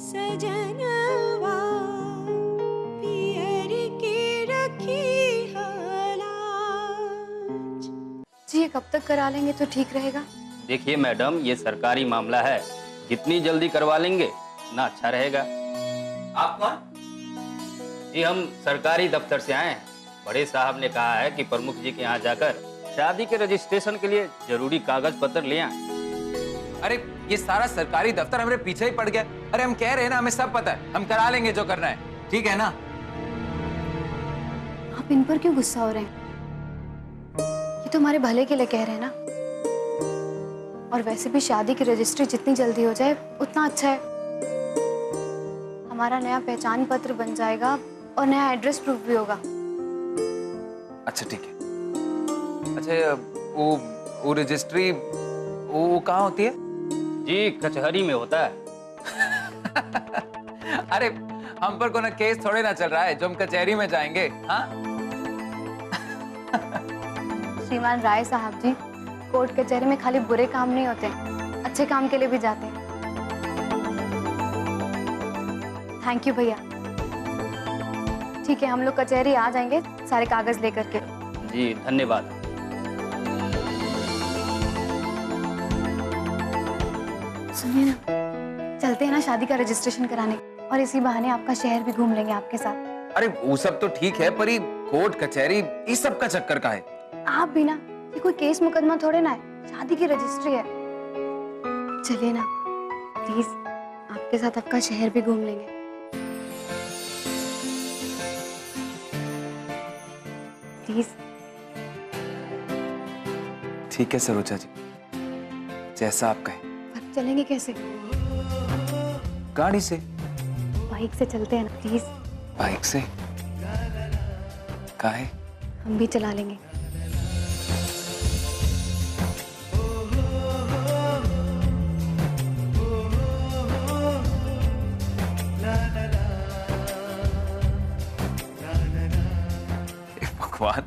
सजनवा पियर के रखी हालाज। जी ये कब तक करा लेंगे तो ठीक रहेगा? देखिए मैडम, ये सरकारी मामला है, जितनी जल्दी करवा लेंगे उतना अच्छा रहेगा। आप कौन? जी हम सरकारी दफ्तर से आए हैं। बड़े साहब ने कहा है कि प्रमुख जी के यहाँ जाकर शादी के रजिस्ट्रेशन के लिए जरूरी कागज पत्र ले आए। अरे ये सारा सरकारी दफ्तर हमारे पीछे ही पड़ गया। अरे हम कह रहे हैं ना, हमें सब पता है, हम करा लेंगे जो करना है, ठीक है ना? आप इन पर क्यों गुस्सा हो रहे हैं? ये तो हमारे भले के लिए कह रहे हैं ना। और वैसे भी शादी की रजिस्ट्री जितनी जल्दी हो जाए उतना अच्छा है। हमारा नया पहचान पत्र बन जाएगा और नया एड्रेस प्रूफ भी होगा। अच्छा ठीक है। अच्छा वो रजिस्ट्री वो कहाँ होती है? जी कचहरी में होता है। अरे हम पर कोई केस थोड़े ना चल रहा है जो हम कचहरी में जाएंगे। हाँ श्रीमान राय साहब जी, कोर्ट कचहरी में खाली बुरे काम नहीं होते, अच्छे काम के लिए भी जाते हैं। थैंक यू भैया। ठीक है हम लोग कचहरी आ जाएंगे सारे कागज लेकर के। जी धन्यवाद। सुनिए ना, चलते हैं ना शादी का रजिस्ट्रेशन कराने, और इसी बहाने आपका शहर भी घूम लेंगे आपके साथ। अरे वो सब तो ठीक है, पर ये कोर्ट कचहरी इस सब का चक्कर का है? आप भी ना, ये कोई केस मुकदमा थोड़े ना है, शादी की रजिस्ट्री है। चलिए ना प्लीज, आपके साथ आपका शहर भी घूम लेंगे। प्लीज। ठीक है सरोजा जी, जैसा आप कहें। पर चलेंगे कैसे? गाड़ी से। बाइक से चलते हैं ना प्लीज। बाइक से? काहे? हम भी चला लेंगे। भगवान,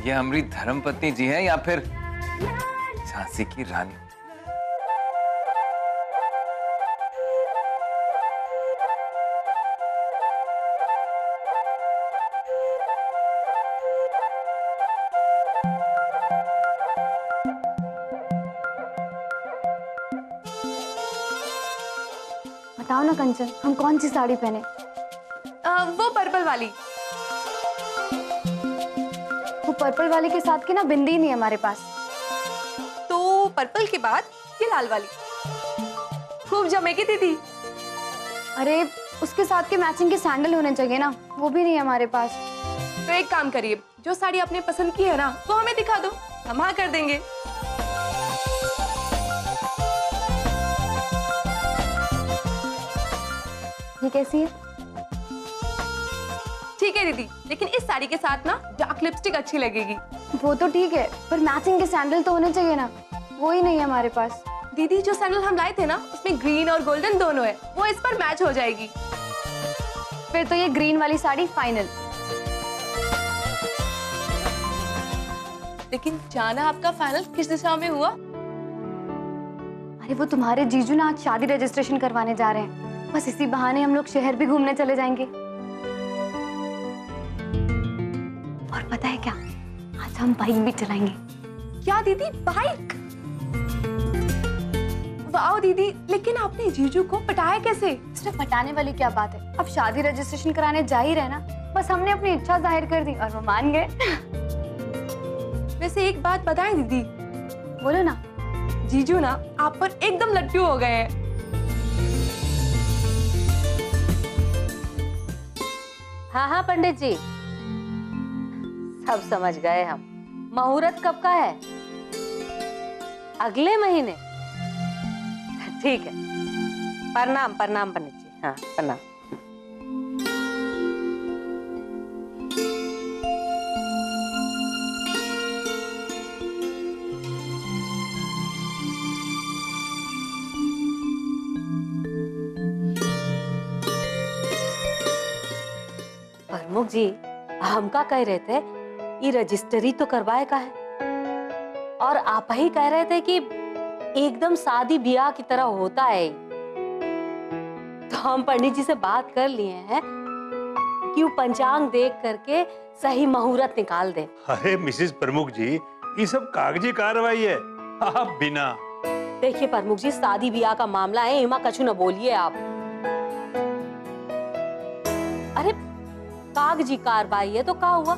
ये हमारी धर्मपत्नी जी हैं या फिर झांसी की रानी? बताओ ना कंचन, हम कौन सी साड़ी पहने? वो पर्पल वाली। वो पर्पल वाली के साथ की ना बिंदी नहीं है हमारे पास। तो पर्पल के बाद ये लाल वाली खूब जमेगी दीदी। अरे उसके साथ के मैचिंग के सैंडल होने चाहिए ना, वो भी नहीं है हमारे पास। तो एक काम करिए, जो साड़ी आपने पसंद की है ना वो हमें दिखा दो, हम हाँ कर देंगे। ये कैसी है? ठीक है दीदी, लेकिन इस साड़ी के साथ ना डार्क लिपस्टिक अच्छी लगेगी। वो तो ठीक है, पर मैचिंग के सैंडल तो होने चाहिए ना, वो ही नहीं है हमारे पास। दीदी जो सैंडल हम लाए थे ना उसमें ग्रीन और गोल्डन दोनों है, वो इस पर मैच हो जाएगी। फिर तो ये ग्रीन वाली साड़ी फाइनल। लेकिन जाना आपका फाइनल किस दिशा में हुआ? अरे वो तुम्हारे जीजू ना आज शादी रजिस्ट्रेशन करवाने जा रहे हैं, बस इसी बहाने हम लोग शहर भी घूमने चले जाएंगे। और पता है क्या, आज हम बाइक भी चलाएंगे। क्या दीदी, बाइक? वाह दीदी, लेकिन आपने जीजू को पटाया कैसे? इसमें पटाने वाली क्या बात है, अब शादी रजिस्ट्रेशन कराने जा ही रहे ना, बस हमने अपनी इच्छा जाहिर कर दी और वो मान गए। वैसे एक बात बताएं दीदी। बोलो ना। जीजू ना आप पर एकदम लट्टू हो गए हैं। हाँ हाँ पंडित जी, सब समझ गए हम। मुहूर्त कब का है? अगले महीने? ठीक है। प्रणाम प्रणाम पंडित जी। हाँ प्रणाम। प्रमुख जी, हम का कह रहे थे, ये रजिस्ट्री तो करवाए का है, और आप ही कह रहे थे कि एकदम शादी ब्याह की तरह होता है। तो हम पंडित जी से बात कर लिए हैं कि वो पंचांग देख करके सही मुहूर्त निकाल दे। अरे मिसेस प्रमुख जी, ये सब कागजी कार्रवाई है, आप बिना। देखिए प्रमुख जी, शादी ब्याह का मामला है, इमा कछु न बोलिए आप। अरे कागजी कार्रवाई है तो क्या हुआ,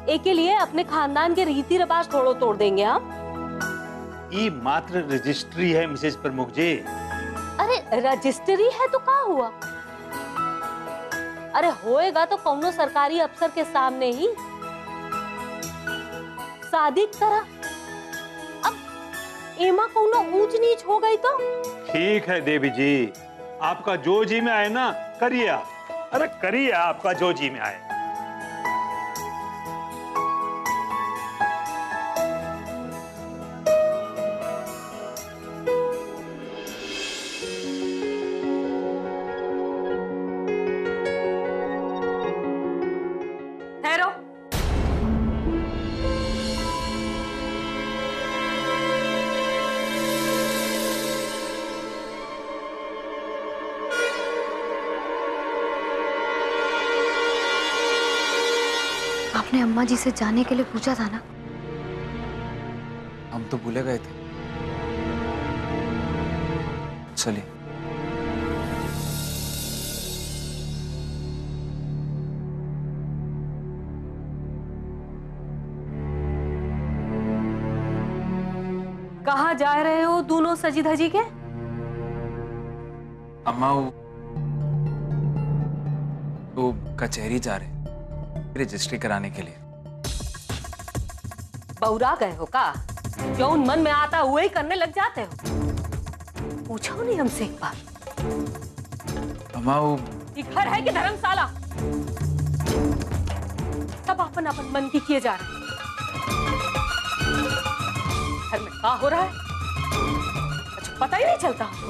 एक के लिए अपने खानदान के रीति रिवाज थोड़ो तोड़ देंगे हम। ये मात्र रजिस्ट्री है मिसेस प्रमुख जी। अरे रजिस्ट्री है तो क्या हुआ, अरे होएगा तो कौनो सरकारी अफसर के सामने ही शादी की तरह। अब एमा कौनो ऊंच नीच हो गई तो ठीक है देवी जी, आपका जो जी में आए ना करिए आप। अरे करिए आपका जो जी में आए। ठहरो। आपने अम्मा जी से जाने के लिए पूछा था ना? हम तो भूले गए थे। चलिए। कहाँ जा रहे हो दोनों सजी धजी के? अम्मा वो कचहरी जा रहे रजिस्ट्री कराने के लिए। बौरा गए हो का? जो उन मन में आता हुए ही करने लग जाते हो। पूछो नहीं हमसे एक बार। अम्मा वो ये घर है कि धर्मशाला? सब अपन अपन मन की किए जा रहे हैं। घर में क्या हो रहा है अच्छा पता ही नहीं चलता हमको।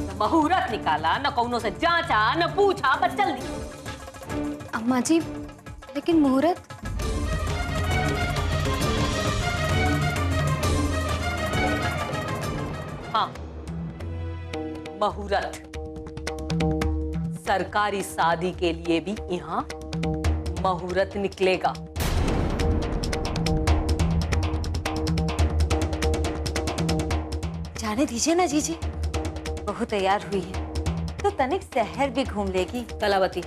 न मुहूर्त निकाला, न कौनों से जांचा, न पूछा, बस चल दी। अम्मा जी, लेकिन मुहूर्त? हाँ, मुहूर्त। सरकारी शादी के लिए भी यहाँ मुहूर्त निकलेगा। जाने दीजिए ना जीजी, बहू तैयार हुई है तो तनिक शहर भी घूम लेगी। कलावती,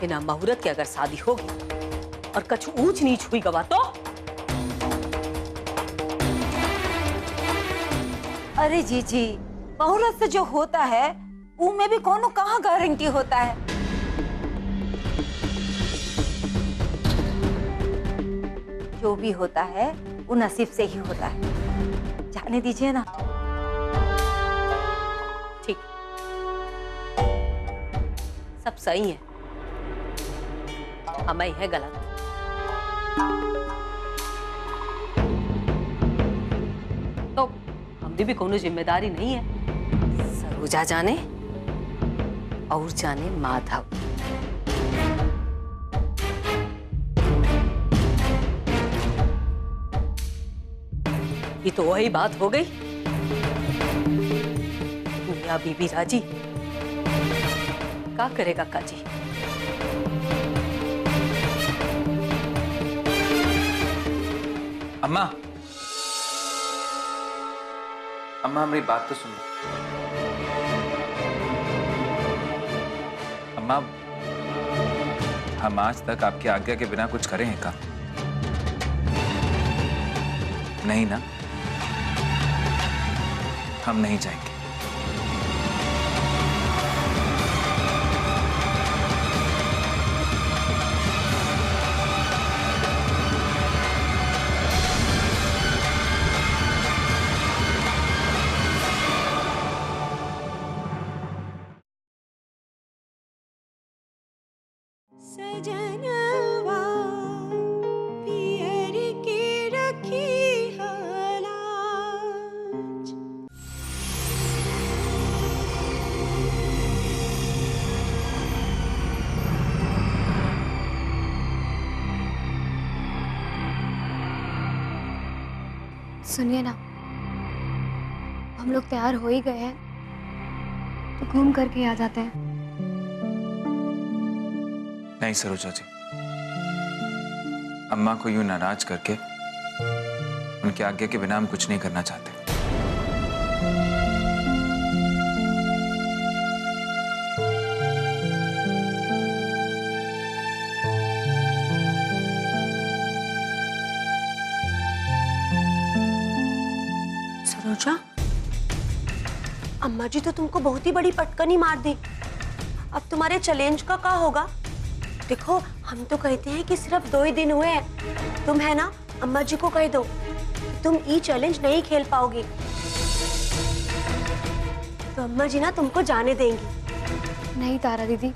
बिना मुहूर्त के अगर शादी होगी और कछु ऊंच नीच हुई गवा तो? अरे जीजी, मुहूर्त से जो होता है उनमें भी कौन कहाँ गारंटी होता है। जो भी होता है वो नसीब से ही होता है, जाने दीजिए ना। ठीक, सब सही है, हमें है गलत। तो हम भी कोनो जिम्मेदारी नहीं है। सरोजा जाने और जाने माधव। ये तो वही बात हो गई। मियां बीबी राजी, क्या करेगा काजी? अम्मा, अम्मा हमारी बात तो सुनो। अम्मा, हम आज तक आपकी आज्ञा के बिना कुछ करे हैं क्या? नहीं ना? हम नहीं जाएंगे। सजनवा पियर के रखी लाज। सुनिए ना, हम लोग तैयार हो ही गए हैं तो घूम करके आ जाते हैं। नहीं सरोजा जी, अम्मा को यूं नाराज करके उनकी आज्ञा के बिना हम कुछ नहीं करना चाहते। सरोजा, अम्मा जी तो तुमको बहुत ही बड़ी पटकनी मार दी। अब तुम्हारे चैलेंज का क्या होगा? देखो, हम तो कहते हैं कि सिर्फ 2 ही दिन हुए हैं। तुम है ना, अम्मा जी को कह दो कि तुम ये चैलेंज नहीं खेल पाओगी, तो अम्मा जी ना तुमको जाने देंगी। नहीं तारा दीदी,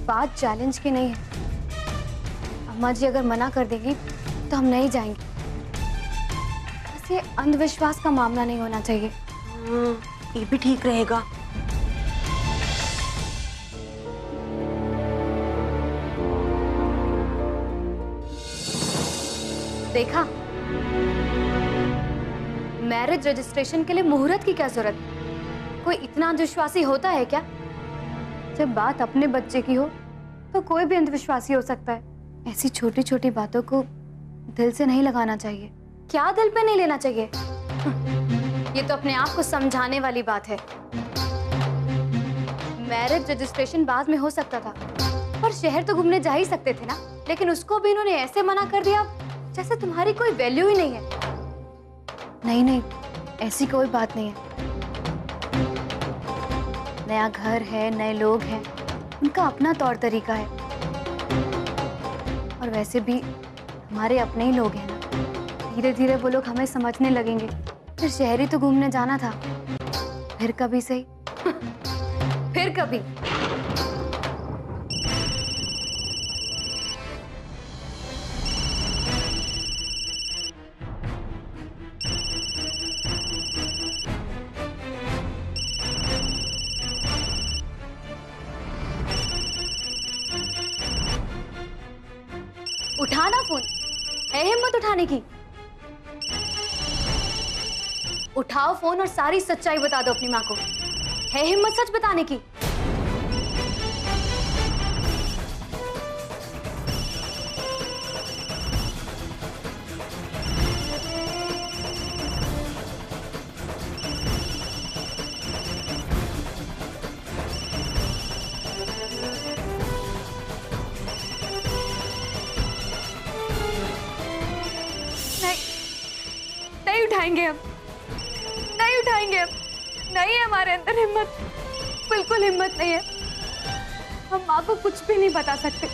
बात चैलेंज की नहीं है। अम्मा जी अगर मना कर देंगी तो हम नहीं जाएंगे। बस ये अंधविश्वास का मामला नहीं होना चाहिए। ये भी ठीक रहेगा। देखा, मैरिज रजिस्ट्रेशन के लिए मुहूर्त की क्या जरूरत? कोई इतना अंधविश्वासी होता है क्या? जब बात अपने बच्चे की हो तो कोई भी अंधविश्वासी हो सकता है। ऐसी छोटी छोटी बातों को दिल से नहीं लगाना चाहिए। क्या दिल पे नहीं लेना चाहिए? ये तो अपने आप को समझाने वाली बात है। मैरिज रजिस्ट्रेशन बाद में हो सकता था, पर शहर तो घूमने जा ही सकते थे ना। लेकिन उसको भी इन्होंने ऐसे मना कर दिया जैसे तुम्हारी कोई वैल्यू ही नहीं है। नहीं नहीं, ऐसी कोई बात नहीं है। नया घर है, नए लोग हैं, उनका अपना तौर तरीका है। और वैसे भी हमारे अपने ही लोग हैं ना। धीरे धीरे वो लोग हमें समझने लगेंगे। फिर शहर ही तो घूमने जाना था, फिर कभी सही फिर कभी। उठाना फोन, है हिम्मत उठाने की? उठाओ फोन और सारी सच्चाई बता दो अपनी माँ को। है हिम्मत सच बताने की? नहीं उठाएंगे हम, नहीं उठाएंगे हम। नहीं है हमारे अंदर हिम्मत, बिल्कुल हिम्मत नहीं है। हम माँ को कुछ भी नहीं बता सकते।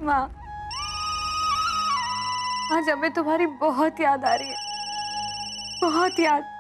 माँ, आज हमें तुम्हारी बहुत याद आ रही है, बहुत याद।